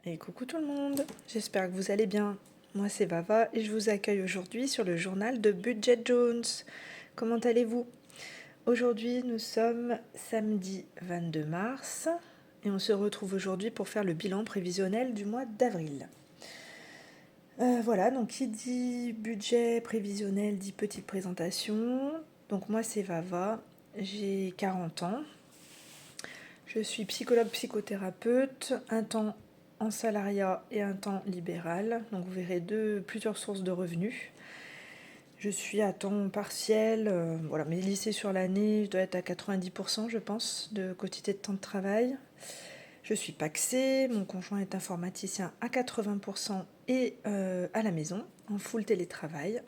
Et coucou tout le monde, j'espère que vous allez bien. Moi c'est Vava et je vous accueille aujourd'hui sur le journal de Budget Jones. Comment allez-vous? Aujourd'hui nous sommes samedi 22 mars et on se retrouve aujourd'hui pour faire le bilan prévisionnel du mois d'avril. Voilà, donc qui dit budget prévisionnel dit petite présentation. Donc moi c'est Vava, j'ai 40 ans. Je suis psychologue psychothérapeute, un temps en salariat et un temps libéral. Donc vous verrez plusieurs sources de revenus. Je suis à temps partiel, voilà, mais lycée sur l'année, je dois être à 90% je pense de quantité de temps de travail. Je suis paxée, mon conjoint est informaticien à 80% et à la maison, en full télétravail.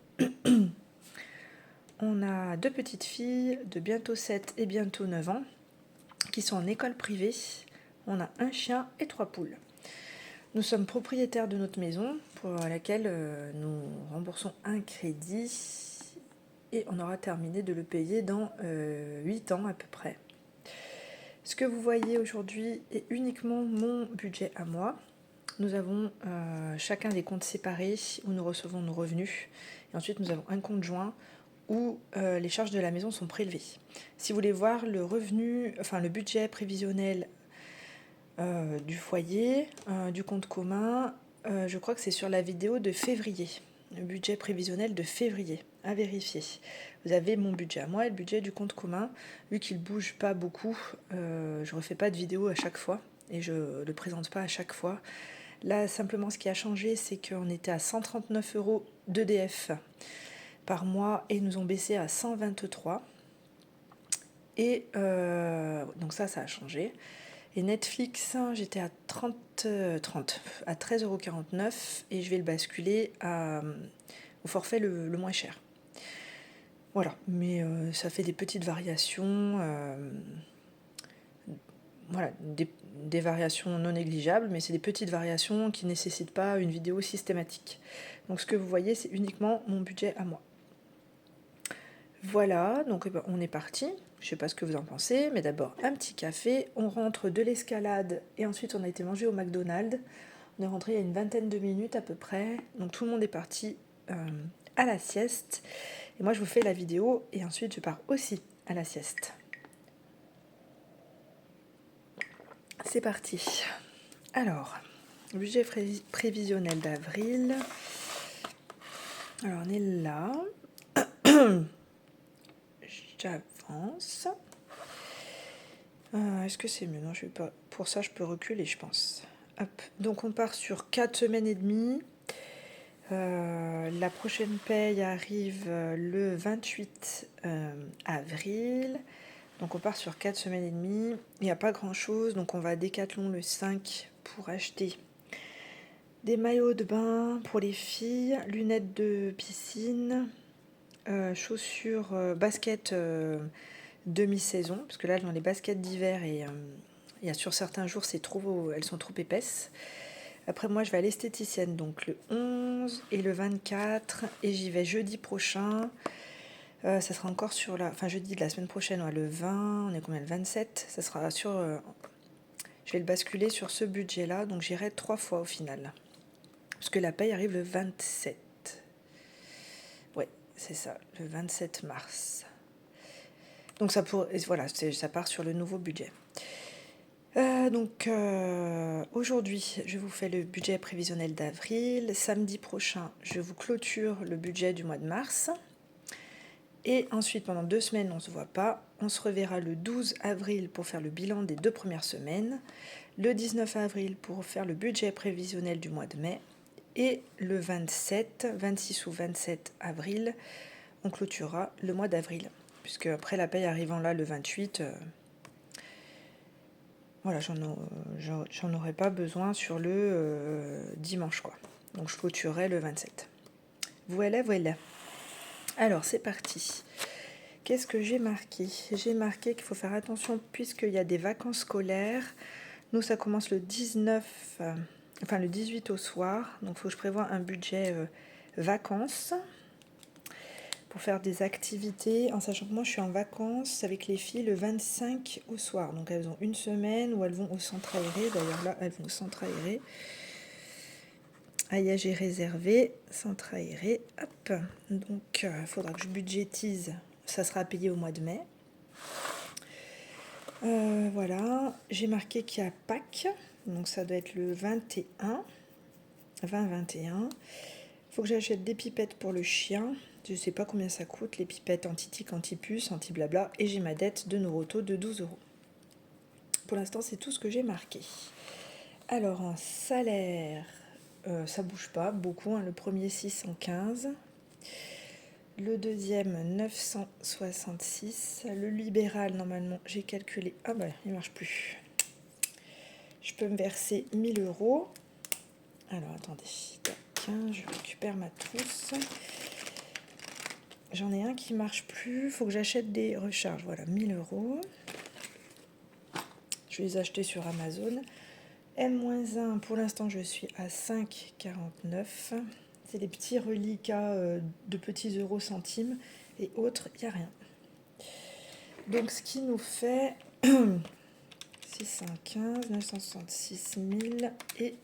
On a 2 petites filles de bientôt 7 et bientôt 9 ans qui sont en école privée. On a un chien et 3 poules. Nous sommes propriétaires de notre maison pour laquelle nous remboursons un crédit et on aura terminé de le payer dans 8 ans à peu près. Ce que vous voyez aujourd'hui est uniquement mon budget à moi. Nous avons chacun des comptes séparés où nous recevons nos revenus et ensuite nous avons un compte joint où les charges de la maison sont prélevées. Si vous voulez voir le budget prévisionnel du foyer, du compte commun, je crois que c'est sur la vidéo de février, le budget prévisionnel de février, à vérifier. Vous avez mon budget à moi et le budget du compte commun. Vu qu'il ne bouge pas beaucoup, je ne refais pas de vidéo à chaque fois et je ne le présente pas à chaque fois. Là, simplement, ce qui a changé, c'est qu'on était à 139 € d'EDF par mois et ils nous ont baissé à 123. Et donc ça a changé. Et Netflix, j'étais à 13,49 € et je vais le basculer au forfait le moins cher. Voilà, mais ça fait des petites variations, voilà, des variations non négligeables, mais c'est des petites variations qui ne nécessitent pas une vidéo systématique. Donc ce que vous voyez, c'est uniquement mon budget à moi. Voilà, donc on est parti. Je sais pas ce que vous en pensez, mais d'abord un petit café. On rentre de l'escalade et ensuite on a été manger au McDonald's. On est rentré il y a une vingtaine de minutes à peu près. Donc tout le monde est parti à la sieste. Et moi je vous fais la vidéo et ensuite je pars aussi à la sieste. C'est parti. Alors, budget prévisionnel d'avril. Alors on est là. J'avance. Est-ce que c'est mieux? Non, je vais pas. Pour ça, je peux reculer, je pense. Hop. Donc, on part sur 4 semaines et demie. La prochaine paye arrive le 28 avril. Donc, on part sur 4 semaines et demie. Il n'y a pas grand-chose. Donc, on va à Decathlon le 5 pour acheter des maillots de bain pour les filles, lunettes de piscine, chaussures, baskets demi-saison, parce que là dans les baskets d'hiver et il y a sur certains jours elles sont trop épaisses. Après moi je vais à l'esthéticienne donc le 11 et le 24 et j'y vais jeudi prochain. Ça sera encore jeudi de la semaine prochaine, ouais, le 20, on est combien, le 27, ça sera je vais le basculer sur ce budget là, donc j'irai 3 fois au final. Parce que la paye arrive le 27. Ouais, c'est ça, le 27 mars. Donc ça part sur le nouveau budget. Aujourd'hui, je vous fais le budget prévisionnel d'avril. Samedi prochain, je vous clôture le budget du mois de mars. Et ensuite, pendant 2 semaines, on ne se voit pas. On se reverra le 12 avril pour faire le bilan des 2 premières semaines. Le 19 avril pour faire le budget prévisionnel du mois de mai. Et le 26 ou 27 avril, on clôturera le mois d'avril. Puisque après la paye arrivant là le 28... voilà, j'en aurais pas besoin sur le dimanche, quoi. Donc je clôturerai le 27. Voilà. Alors c'est parti. Qu'est-ce que j'ai marqué? J'ai marqué qu'il faut faire attention puisqu'il y a des vacances scolaires. Nous, ça commence le 19, le 18 au soir. Donc il faut que je prévoie un budget vacances pour faire des activités, en sachant que moi je suis en vacances avec les filles le 25 au soir. Donc elles ont une semaine où elles vont au centre aéré. D'ailleurs là, elles vont au centre aéré. Aillage est réservé, centre aéré, hop. Donc il faudra que je budgétise. Ça sera payé au mois de mai. Voilà, j'ai marqué qu'il y a Pâques. Donc ça doit être le 21. 20-21. Faut que j'achète des pipettes pour le chien. Je sais pas combien ça coûte, les pipettes anti-tic, anti-puce, anti-blabla. Et j'ai ma dette de Noroto de 12 euros. Pour l'instant, c'est tout ce que j'ai marqué. Alors, en salaire, ça bouge pas beaucoup. Hein. Le premier, 615. Le deuxième, 966. Le libéral, normalement, j'ai calculé. Ah bah, il marche plus. Je peux me verser 1000 euros. Alors, attendez. Je récupère ma trousse. J'en ai un qui marche plus. Il faut que j'achète des recharges. Voilà, 1000 euros. Je vais les acheter sur Amazon. M-1, pour l'instant, je suis à 5,49. C'est des petits reliquats de petits euros centimes. Et autres, il n'y a rien. Donc, ce qui nous fait 615, 966 000 et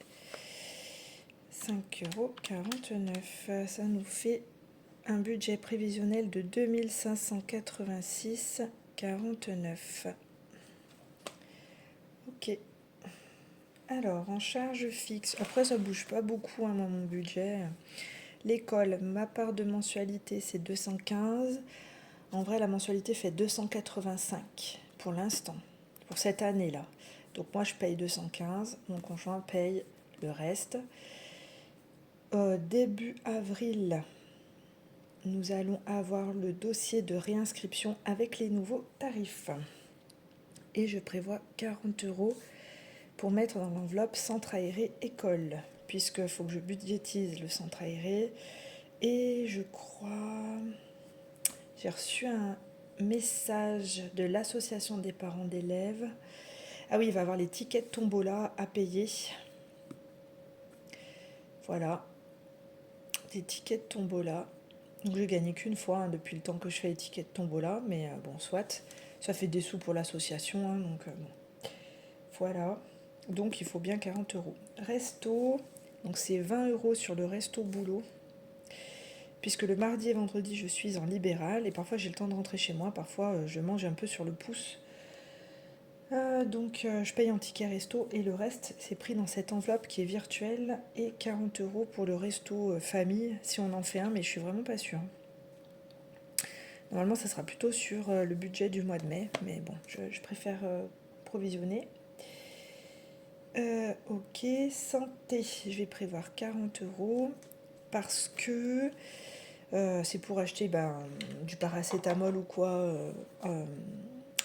5,49 €. Ça nous fait un budget prévisionnel de 2586,49 €. Ok. Alors, en charge fixe, après ça bouge pas beaucoup hein, mon budget. L'école, ma part de mensualité c'est 215. En vrai, la mensualité fait 285 pour l'instant, pour cette année-là. Donc moi je paye 215, mon conjoint paye le reste. Début avril, nous allons avoir le dossier de réinscription avec les nouveaux tarifs. Et je prévois 40 € pour mettre dans l'enveloppe centre aéré école, puisqu'il faut que je budgétise le centre aéré. Et je crois, j'ai reçu un message de l'association des parents d'élèves. Ah oui, il va y avoir les tickets de tombola à payer. Voilà, des tickets de tombola. Donc j'ai gagné qu'une fois hein, depuis le temps que je fais les tickets de tombola, mais bon, soit. Ça fait des sous pour l'association, hein, donc bon. Voilà. Donc il faut bien 40 €. Resto, donc c'est 20 € sur le resto boulot. Puisque le mardi et vendredi je suis en libéral et parfois j'ai le temps de rentrer chez moi, parfois je mange un peu sur le pouce. Donc je paye en ticket resto et le reste c'est pris dans cette enveloppe qui est virtuelle et 40 € pour le resto famille si on en fait un, mais je suis vraiment pas sûre. Normalement ça sera plutôt sur le budget du mois de mai, mais bon je préfère provisionner. Ok, santé, je vais prévoir 40 € parce que c'est pour acheter du paracétamol ou quoi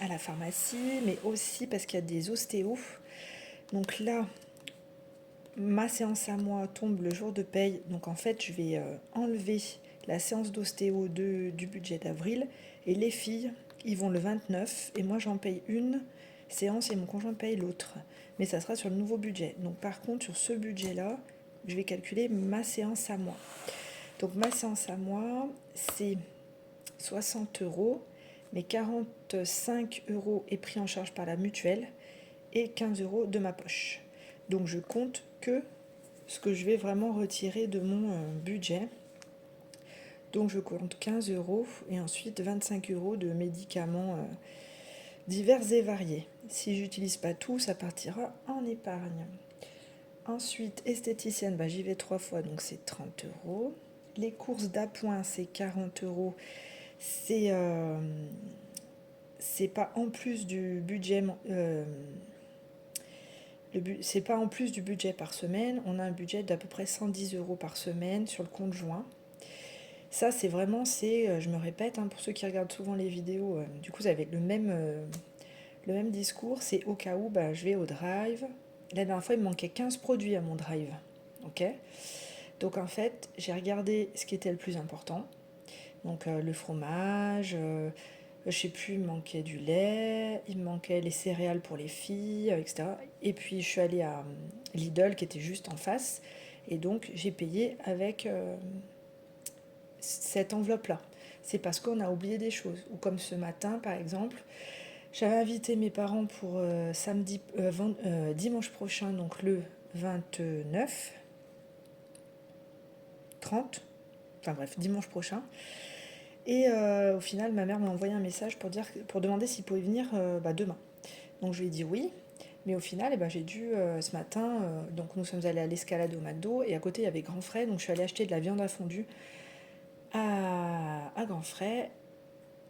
à la pharmacie, mais aussi parce qu'il y a des ostéos. Donc là, ma séance à moi tombe le jour de paye, donc en fait je vais enlever la séance d'ostéo du budget d'avril, et les filles, ils vont le 29, et moi j'en paye une séance et mon conjoint paye l'autre. Mais ça sera sur le nouveau budget. Donc par contre, sur ce budget-là, je vais calculer ma séance à moi. Donc ma séance à moi, c'est 60 €, mais 45 € est pris en charge par la mutuelle et 15 € de ma poche. Donc je compte que ce que je vais vraiment retirer de mon budget. Donc je compte 15 € et ensuite 25 € de médicaments divers et variés. Si j'utilise pas tout, ça partira en épargne. Ensuite, esthéticienne, j'y vais 3 fois, donc c'est 30 €. Les courses d'appoint, c'est 40 €. C'est pas en plus du budget. C'est pas en plus du budget par semaine. On a un budget d'à peu près 110 € par semaine sur le compte joint. Ça, c'est vraiment, je me répète, hein, pour ceux qui regardent souvent les vidéos, du coup, vous avez le même discours. C'est au cas où je vais au drive. La dernière fois, il me manquait 15 produits à mon drive. Ok. Donc en fait, j'ai regardé ce qui était le plus important. Donc le fromage, je sais plus, il me manquait du lait, il me manquait les céréales pour les filles, etc. Et puis je suis allée à Lidl qui était juste en face. Et donc j'ai payé avec cette enveloppe-là. c'est parce qu'on a oublié des choses. Ou comme ce matin, par exemple, j'avais invité mes parents pour dimanche prochain, donc le 29, 30, enfin bref, dimanche prochain. Et au final, ma mère m'a envoyé un message pour demander s'il pouvait venir demain. Donc je lui ai dit oui. Mais au final, j'ai dû, ce matin, donc nous sommes allés à l'Escalade au McDo, et à côté, il y avait Grand Frais, donc je suis allée acheter de la viande à fondue à Grand Frais.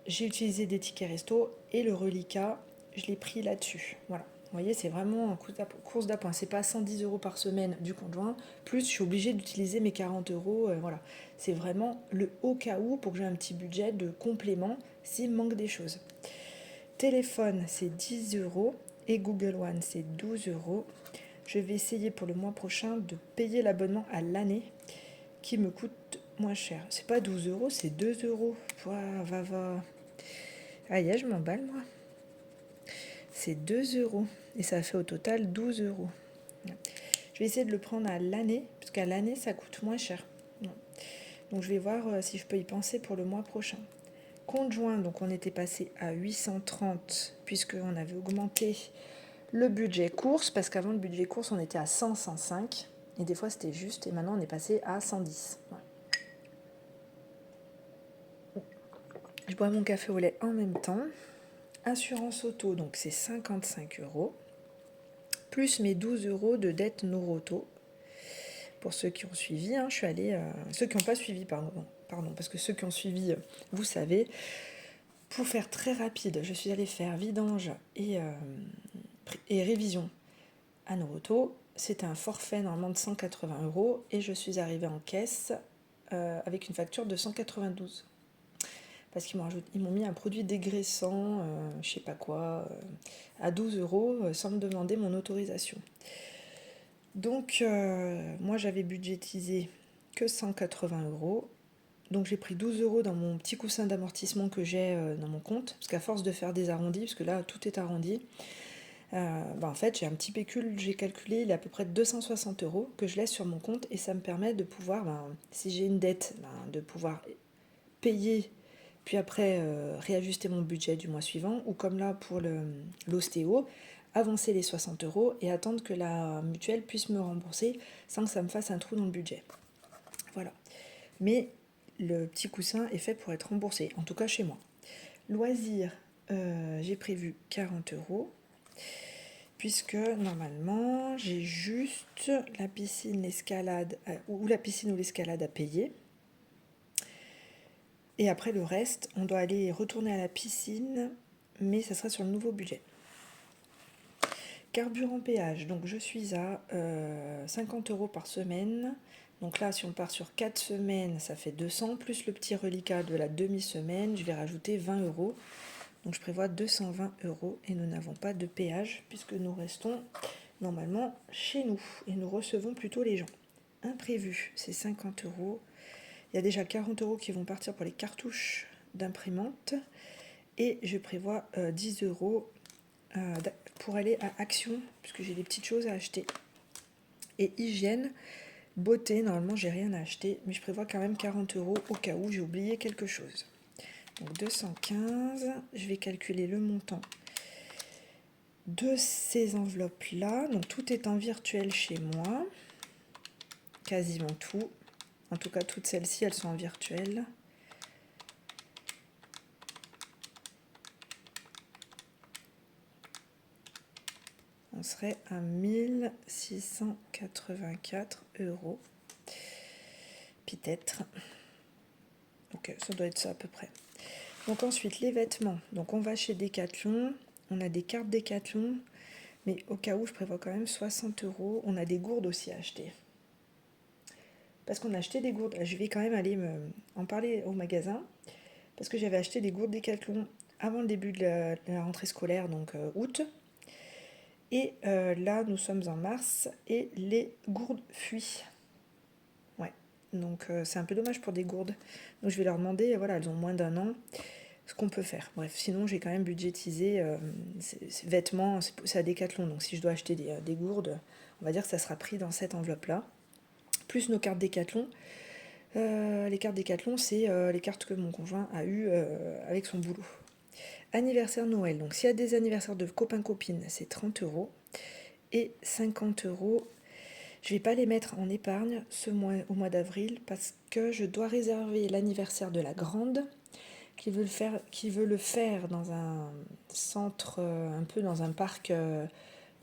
J'ai utilisé des tickets resto, et le reliquat, je l'ai pris là-dessus. Voilà. Vous voyez, c'est vraiment une course d'appoint. C'est pas 110 € par semaine du conjoint, plus je suis obligée d'utiliser mes 40 €. Voilà. C'est vraiment le au cas où pour que j'ai un petit budget de complément s'il me manque des choses. Téléphone, c'est 10 € et Google One, c'est 12 €. Je vais essayer pour le mois prochain de payer l'abonnement à l'année qui me coûte moins cher. C'est pas 12 €, c'est 2 €. Va. Aïe, je m'emballe, moi. C'est 2 € et ça fait au total 12 €. Je vais essayer de le prendre à l'année, parce qu'à l'année, ça coûte moins cher. Donc je vais voir si je peux y penser pour le mois prochain. Conjoint, donc on était passé à 830 puisqu'on avait augmenté le budget course, parce qu'avant le budget course on était à 100, 105 et des fois c'était juste, et maintenant on est passé à 110. Ouais. Je bois mon café au lait en même temps. Assurance auto, donc c'est 55 € plus mes 12 € de dette Noroto. Pour ceux qui ont suivi, je suis allée, ceux qui n'ont pas suivi, pardon, parce que ceux qui ont suivi, vous savez. Pour faire très rapide, je suis allée faire vidange et révision à Noroto. C'était un forfait normalement de 180 € et je suis arrivée en caisse avec une facture de 192. Parce qu'ils m'ont mis un produit dégraissant, je sais pas quoi, à 12 € sans me demander mon autorisation. Donc moi j'avais budgétisé que 180 €. Donc j'ai pris 12 € dans mon petit coussin d'amortissement que j'ai dans mon compte, parce qu'à force de faire des arrondis, parce que là tout est arrondi, en fait j'ai un petit pécule, j'ai calculé, il est à peu près de 260 € que je laisse sur mon compte, et ça me permet de pouvoir, si j'ai une dette, de pouvoir payer, puis après réajuster mon budget du mois suivant, ou comme là pour l'ostéo, avancer les 60 € et attendre que la mutuelle puisse me rembourser sans que ça me fasse un trou dans le budget. Voilà. Mais le petit coussin est fait pour être remboursé, en tout cas chez moi. Loisirs, j'ai prévu 40 €, puisque normalement j'ai juste la piscine, l'escalade, ou la piscine ou l'escalade à payer. Et après le reste, on doit aller retourner à la piscine, mais ça sera sur le nouveau budget. Carburant péage, donc je suis à 50 € par semaine. Donc là, si on part sur 4 semaines, ça fait 200, plus le petit reliquat de la demi-semaine, je vais rajouter 20 €. Donc je prévois 220 € et nous n'avons pas de péage puisque nous restons normalement chez nous et nous recevons plutôt les gens. Imprévu, c'est 50 €. Il y a déjà 40 € qui vont partir pour les cartouches d'imprimante et je prévois 10 € pour aller à Action puisque j'ai des petites choses à acheter. Et hygiène, beauté, normalement j'ai rien à acheter, mais je prévois quand même 40 € au cas où j'ai oublié quelque chose. Donc 215, je vais calculer le montant de ces enveloppes-là. Donc tout est en virtuel chez moi, quasiment tout. En tout cas, toutes celles-ci, elles sont en virtuel. On serait à 1684 €. Peut-être. Ok, ça doit être ça à peu près. Donc ensuite, les vêtements. Donc on va chez Decathlon. On a des cartes Decathlon. Mais au cas où, je prévois quand même 60 €. On a des gourdes aussi à acheter. Parce qu'on a acheté des gourdes. Je vais quand même aller en parler au magasin. Parce que j'avais acheté des gourdes Decathlon avant le début de la rentrée scolaire, donc août. Et là, nous sommes en mars et les gourdes fuient. Ouais, donc c'est un peu dommage pour des gourdes. Donc je vais leur demander, voilà, elles ont moins d'1 an, ce qu'on peut faire. Bref, sinon j'ai quand même budgétisé ces vêtements, c'est à Decathlon. Donc si je dois acheter des gourdes, on va dire que ça sera pris dans cette enveloppe-là. Plus nos cartes Decathlon. Les cartes Décathlon, c'est les cartes que mon conjoint a eues avec son boulot. Anniversaire Noël, donc s'il y a des anniversaires de copains-copines, c'est 30 €. Et 50 €, je ne vais pas les mettre en épargne au mois d'avril parce que je dois réserver l'anniversaire de la grande qui veut le faire dans un centre, un peu dans un parc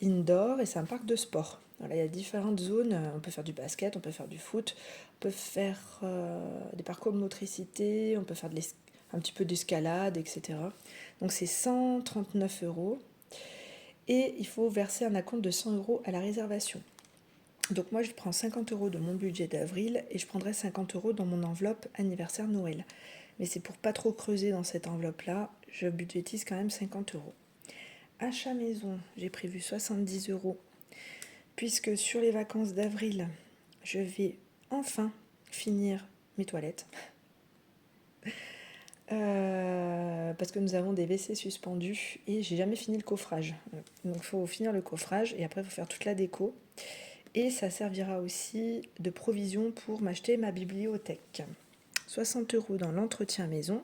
indoor, et c'est un parc de sport. Voilà, il y a différentes zones, on peut faire du basket, on peut faire du foot, on peut faire des parcours de motricité, on peut faire un petit peu d'escalade, etc. Donc c'est 139 €, et il faut verser un acompte de 100 € à la réservation. Donc moi je prends 50 € de mon budget d'avril et je prendrai 50 € dans mon enveloppe anniversaire Noël. Mais c'est pour pas trop creuser dans cette enveloppe-là, je budgétise quand même 50 €. Achat maison, j'ai prévu 70 €, puisque sur les vacances d'avril, je vais enfin finir mes toilettes. Parce que nous avons des WC suspendus et j'ai jamais fini le coffrage. Donc il faut finir le coffrage et après il faut faire toute la déco. Et ça servira aussi de provision pour m'acheter ma bibliothèque. 60 € dans l'entretien maison.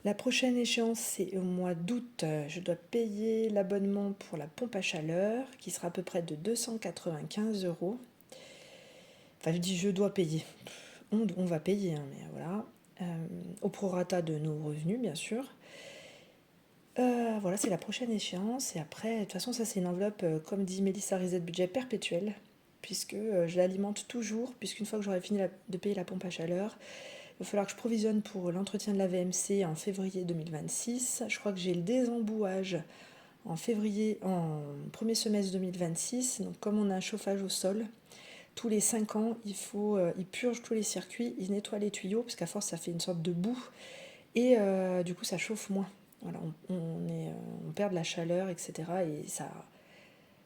La prochaine échéance, c'est au mois d'août. Je dois payer l'abonnement pour la pompe à chaleur, qui sera à peu près de 295 €. Enfin, je dis je dois payer. On va payer, hein, mais voilà. Au prorata de nos revenus, bien sûr. Voilà, c'est la prochaine échéance. Et après, de toute façon, ça, c'est une enveloppe, comme dit Mélissa Rizet, budget perpétuel, puisque je l'alimente toujours, puisqu'une fois que j'aurai fini de payer la pompe à chaleur, il va falloir que je provisionne pour l'entretien de la VMC en février 2026. Je crois que j'ai le désembouage en premier semestre 2026. Donc comme on a un chauffage au sol, tous les 5 ans, il purge tous les circuits, il nettoie les tuyaux, parce qu'à force ça fait une sorte de boue, et du coup ça chauffe moins. Voilà, on perd de la chaleur, etc. Et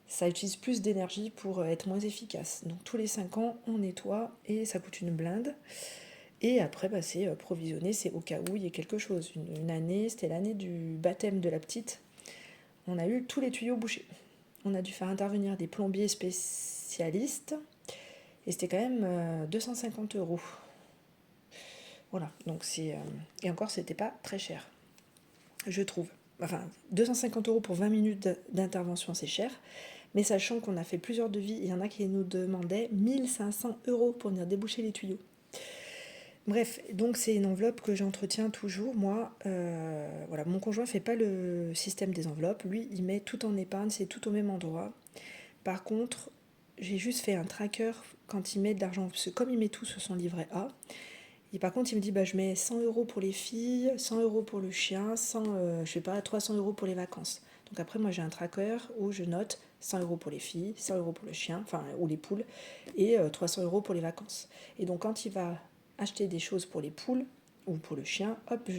ça utilise plus d'énergie pour être moins efficace. Donc tous les 5 ans, on nettoie et ça coûte une blinde. Et après, c'est provisionné, c'est au cas où il y ait quelque chose. Une année, c'était l'année du baptême de la petite, on a eu tous les tuyaux bouchés. On a dû faire intervenir des plombiers spécialistes, et c'était quand même 250 €. Voilà, donc et encore, c'était pas très cher, je trouve. Enfin, 250 € pour 20 minutes d'intervention, c'est cher. Mais sachant qu'on a fait plusieurs devis, il y en a qui nous demandaient 1500 € pour venir déboucher les tuyaux. Bref, donc c'est une enveloppe que j'entretiens toujours, moi. Voilà, mon conjoint ne fait pas le système des enveloppes. Lui, il met tout en épargne, c'est tout au même endroit. Par contre, j'ai juste fait un tracker quand il met de l'argent, parce que comme il met tout sur son livret A, et par contre, il me dit, je mets 100 € pour les filles, 100 € pour le chien, 300 € pour les vacances. Donc après, moi, j'ai un tracker où je note 100 € pour les filles, 100 € pour le chien, ou les poules, et 300 € pour les vacances. Et donc, quand il va acheter des choses pour les poules ou pour le chien, hop,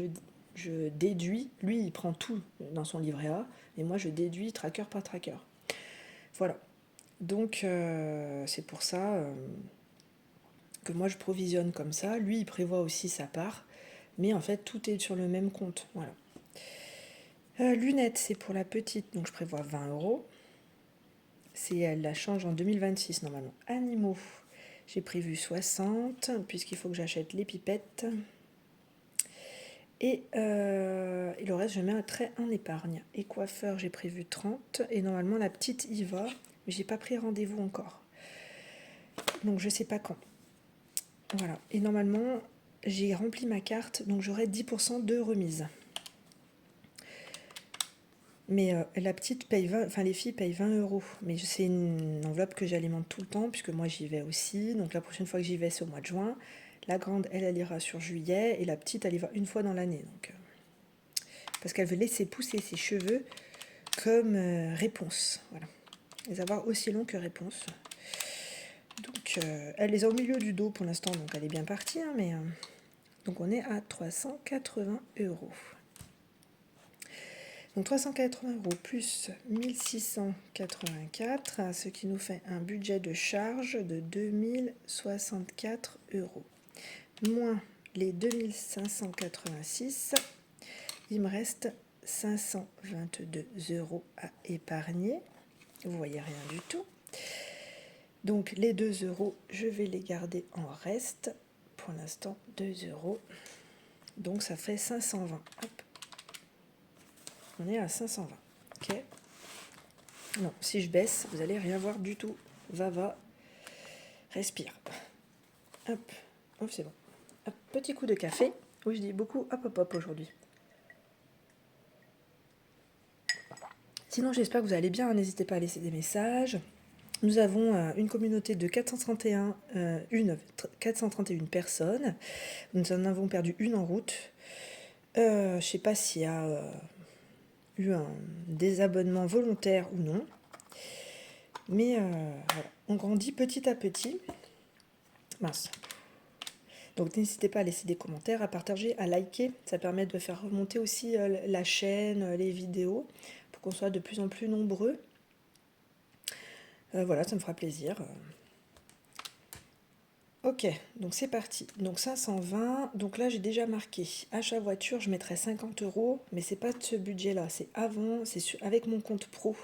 je déduis. Lui, il prend tout dans son livret A, et moi, je déduis tracker par tracker. Voilà. Donc, c'est pour ça que moi je provisionne comme ça. Lui, il prévoit aussi sa part, mais en fait, tout est sur le même compte. Voilà. Lunettes, c'est pour la petite, donc je prévois 20 €. Elle la change en 2026 normalement. Animaux, j'ai prévu 60, puisqu'il faut que j'achète les pipettes. Et le reste, je mets un trait en épargne. Et coiffeur, j'ai prévu 30, et normalement la petite y va, mais j'ai pas pris rendez-vous encore. Donc je sais pas quand. Voilà. Et normalement, j'ai rempli ma carte, donc j'aurai 10% de remise. Mais la petite paye 20, enfin les filles payent 20 €. Mais c'est une enveloppe que j'alimente tout le temps, puisque moi j'y vais aussi. Donc la prochaine fois que j'y vais, c'est au mois de juin. La grande, elle ira sur juillet. Et la petite, elle y va une fois dans l'année. Donc, parce qu'elle veut laisser pousser ses cheveux comme Réponse. Voilà. Les avoir aussi longs que Réponse. Donc elle les a au milieu du dos pour l'instant, donc elle est bien partie. Hein, mais donc on est à 380 €. Donc 380 € plus 1684, ce qui nous fait un budget de charge de 2064 €. Moins les 2586, il me reste 522 € à épargner. Vous voyez rien du tout. Donc les 2 €, je vais les garder en reste. Pour l'instant, 2 €. Donc ça fait 520. Hop. On est à 520. Ok. Non, si je baisse, vous allez rien voir du tout. Va, respire. Hop, hop, c'est bon. Hop, petit coup de café. Oui, je dis beaucoup hop aujourd'hui. Sinon, j'espère que vous allez bien. N'hésitez pas à laisser des messages. Nous avons une communauté de 431 personnes. Nous en avons perdu une en route. Je ne sais pas s'il y a eu un désabonnement volontaire ou non. Mais voilà, on grandit petit à petit. Mince. Donc n'hésitez pas à laisser des commentaires, à partager, à liker. Ça permet de faire remonter aussi la chaîne, les vidéos, pour qu'on soit de plus en plus nombreux. Voilà, ça me fera plaisir. Ok, donc c'est parti. Donc 520, donc là j'ai déjà marqué achat voiture, je mettrai 50 €, mais c'est pas de ce budget-là, c'est avant, avec mon compte pro.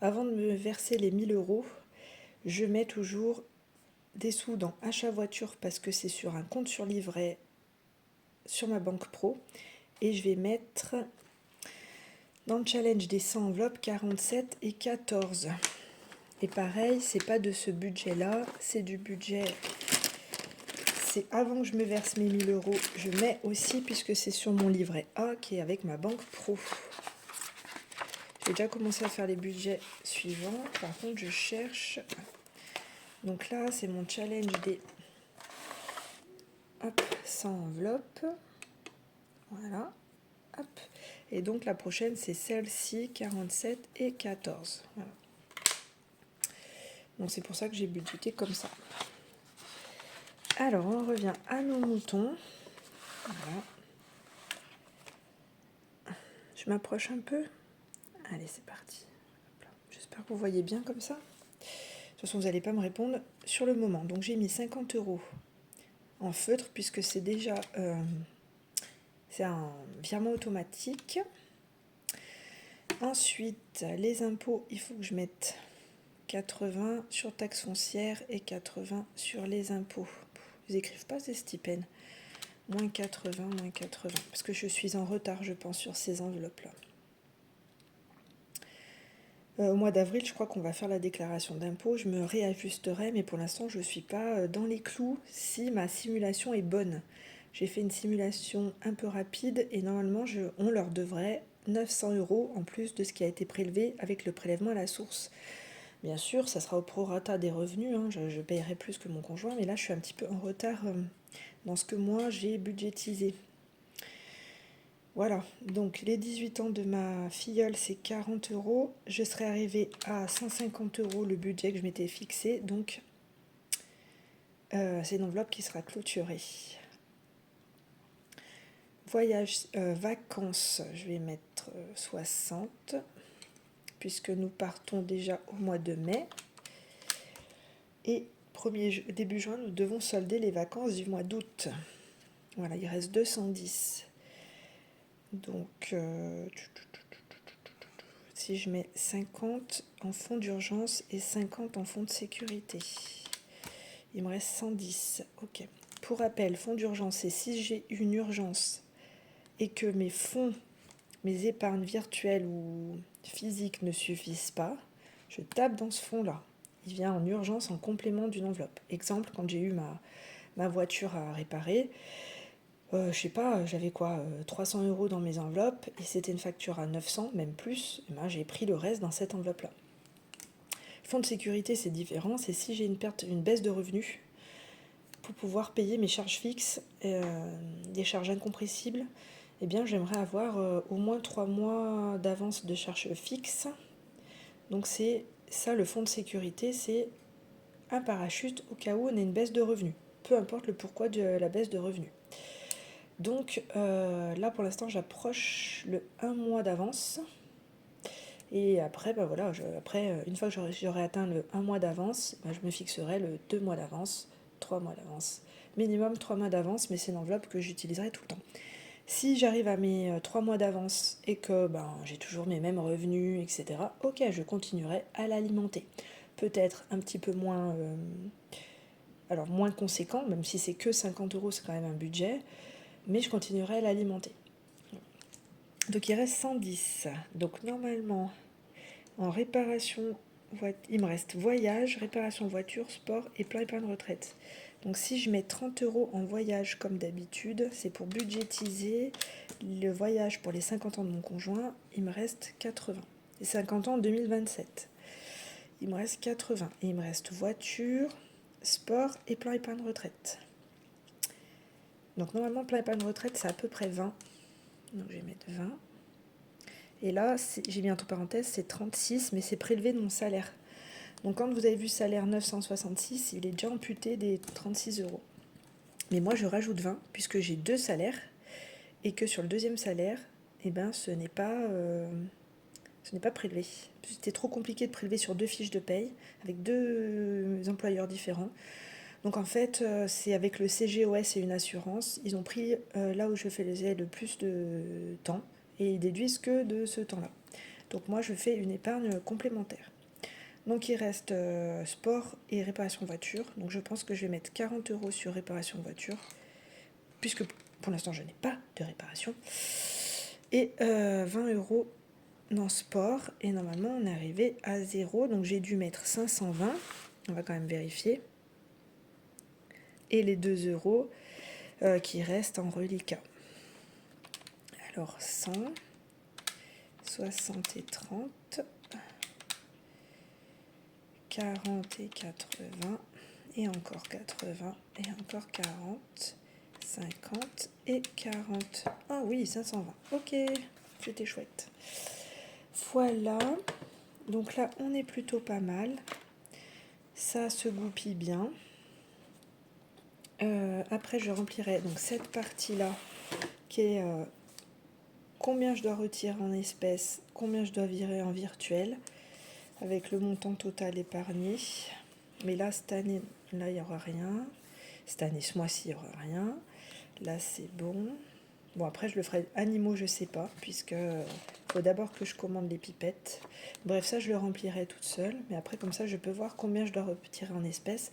Avant de me verser les 1000 €, je mets toujours des sous dans achat voiture parce que c'est sur un compte sur livret sur ma banque pro. Et je vais mettre dans le challenge des 100 enveloppes 47 et 14. Et pareil, c'est pas de ce budget-là, c'est du budget... C'est avant que je me verse mes 1000 €, je mets aussi, puisque c'est sur mon livret A qui est avec ma banque pro. J'ai déjà commencé à faire les budgets suivants. Par contre, je cherche. Donc là, c'est mon challenge des 100 enveloppes. Voilà. Hop. Et donc la prochaine, c'est celle-ci, 47 et 14. Voilà. Donc c'est pour ça que j'ai budgété comme ça. Alors, on revient à nos moutons. Voilà. Je m'approche un peu. Allez, c'est parti. J'espère que vous voyez bien comme ça. De toute façon, vous n'allez pas me répondre sur le moment. Donc, j'ai mis 50 € en feutre, puisque c'est déjà... c'est un virement automatique. Ensuite, les impôts, il faut que je mette 80 sur taxes foncières et 80 sur les impôts. Ils n'écrivent pas ces stipends. Moins 80, moins 80. Parce que je suis en retard, je pense, sur ces enveloppes-là. Au mois d'avril, je crois qu'on va faire la déclaration d'impôt. Je me réajusterai, mais pour l'instant, je ne suis pas dans les clous si ma simulation est bonne. J'ai fait une simulation un peu rapide et normalement, on leur devrait 900 € en plus de ce qui a été prélevé avec le prélèvement à la source. Bien sûr, ça sera au prorata des revenus, hein, je payerai plus que mon conjoint, mais là, je suis un petit peu en retard dans ce que moi, j'ai budgétisé. Voilà, donc les 18 ans de ma filleule, c'est 40 €. Je serai arrivée à 150 € le budget que je m'étais fixé, donc c'est une enveloppe qui sera clôturée. Voyage, vacances, je vais mettre 60, puisque nous partons déjà au mois de mai. Et début juin, nous devons solder les vacances du mois d'août. Voilà, il reste 210. Donc, si je mets 50 en fonds d'urgence et 50 en fonds de sécurité, il me reste 110. Ok. Pour rappel, fonds d'urgence, c'est si j'ai une urgence et que mes épargnes virtuelles ou physiques ne suffisent pas, je tape dans ce fonds-là. Il vient en urgence en complément d'une enveloppe. Exemple, quand j'ai eu ma voiture à réparer, je sais pas, j'avais quoi, 300 € dans mes enveloppes, et c'était une facture à 900, même plus, et ben j'ai pris le reste dans cette enveloppe-là. Fonds de sécurité, c'est différent, c'est si j'ai une baisse de revenus, pour pouvoir payer mes charges fixes, des charges incompressibles, eh bien j'aimerais avoir au moins 3 mois d'avance de charges fixes. Donc c'est ça, le fonds de sécurité, c'est un parachute au cas où on a une baisse de revenus, peu importe le pourquoi de la baisse de revenus. Donc là pour l'instant j'approche le 1 mois d'avance. Et après, ben voilà, une fois que j'aurai atteint le 1 mois d'avance, ben je me fixerai le 2 mois d'avance, 3 mois d'avance. Minimum 3 mois d'avance, mais c'est une enveloppe que j'utiliserai tout le temps. Si j'arrive à mes 3 mois d'avance et que ben, j'ai toujours mes mêmes revenus, etc., ok, je continuerai à l'alimenter. peut-être un petit peu moins, alors moins conséquent, même si c'est que 50 €, c'est quand même un budget, mais je continuerai à l'alimenter. Donc il reste 110. Donc normalement, en réparation, il me reste voyage, réparation voiture, sport et plein épargne retraite. Donc si je mets 30 € en voyage comme d'habitude, c'est pour budgétiser le voyage pour les 50 ans de mon conjoint, il me reste 80. Les 50 ans en 2027. Il me reste 80. Et il me reste voiture, sport et plan épargne retraite. Donc normalement, plan épargne retraite, c'est à peu près 20. Donc je vais mettre 20. Et là, j'ai mis entre parenthèses, c'est 36, mais c'est prélevé de mon salaire. Donc quand vous avez vu salaire 966, il est déjà amputé des 36 €. Mais moi, je rajoute 20, puisque j'ai 2 salaires, et que sur le deuxième salaire, eh ben, ce n'est pas prélevé. C'était trop compliqué de prélever sur 2 fiches de paye, avec 2 employeurs différents. Donc en fait, c'est avec le CGOS et une assurance. Ils ont pris là où je faisais le plus de temps, et ils déduisent que de ce temps-là. Donc moi, je fais une épargne complémentaire. Donc il reste sport et réparation voiture. Donc je pense que je vais mettre 40 € sur réparation voiture, puisque pour l'instant je n'ai pas de réparation. Et 20 € dans sport. Et normalement on est arrivé à 0. Donc j'ai dû mettre 520. On va quand même vérifier. Et les 2 € qui restent en reliquat. Alors 100, 60 et 30, 40 et 80, et encore 80, et encore 40, 50 et 40. Ah oui, 520. Ok, c'était chouette. Voilà. Donc là, on est plutôt pas mal. Ça se goupille bien. Après, je remplirai donc cette partie-là qui est combien je dois retirer en espèces, combien je dois virer en virtuel, avec le montant total épargné. Mais là, cette année, là, il n'y aura rien. Cette année, ce mois-ci, il n'y aura rien. Là, c'est bon. Bon, après, je le ferai animaux, je sais pas, puisque faut d'abord que je commande les pipettes. Bref, ça, je le remplirai toute seule. Mais après, comme ça, je peux voir combien je dois retirer en espèces.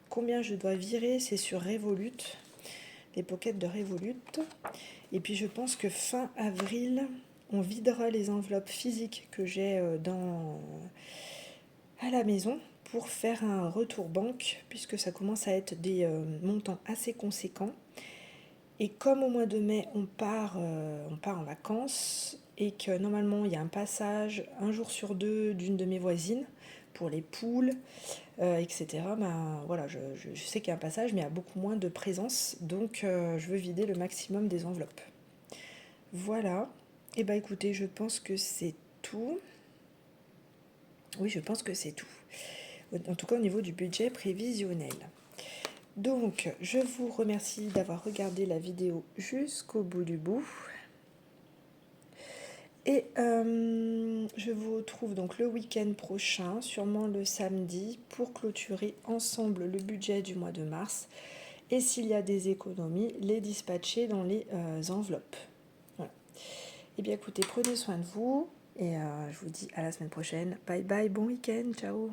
Combien je dois virer, c'est sur Revolut, les pockets de Revolut. Et puis, je pense que fin avril, on videra les enveloppes physiques que j'ai à la maison pour faire un retour banque, puisque ça commence à être des montants assez conséquents. Et comme au mois de mai, on part en vacances, et que normalement, il y a un passage un jour sur 2 d'une de mes voisines pour les poules, etc. Ben, voilà, je sais qu'il y a un passage, mais il y a beaucoup moins de présence, donc je veux vider le maximum des enveloppes. Voilà. Et bah écoutez, je pense que c'est tout. Oui, je pense que c'est tout. En tout cas, au niveau du budget prévisionnel. Donc, je vous remercie d'avoir regardé la vidéo jusqu'au bout du bout. Et je vous retrouve donc le week-end prochain, sûrement le samedi, pour clôturer ensemble le budget du mois de mars. Et s'il y a des économies, les dispatcher dans les enveloppes. Voilà. Et bien écoutez, prenez soin de vous. Et je vous dis à la semaine prochaine. Bye bye, bon week-end, ciao.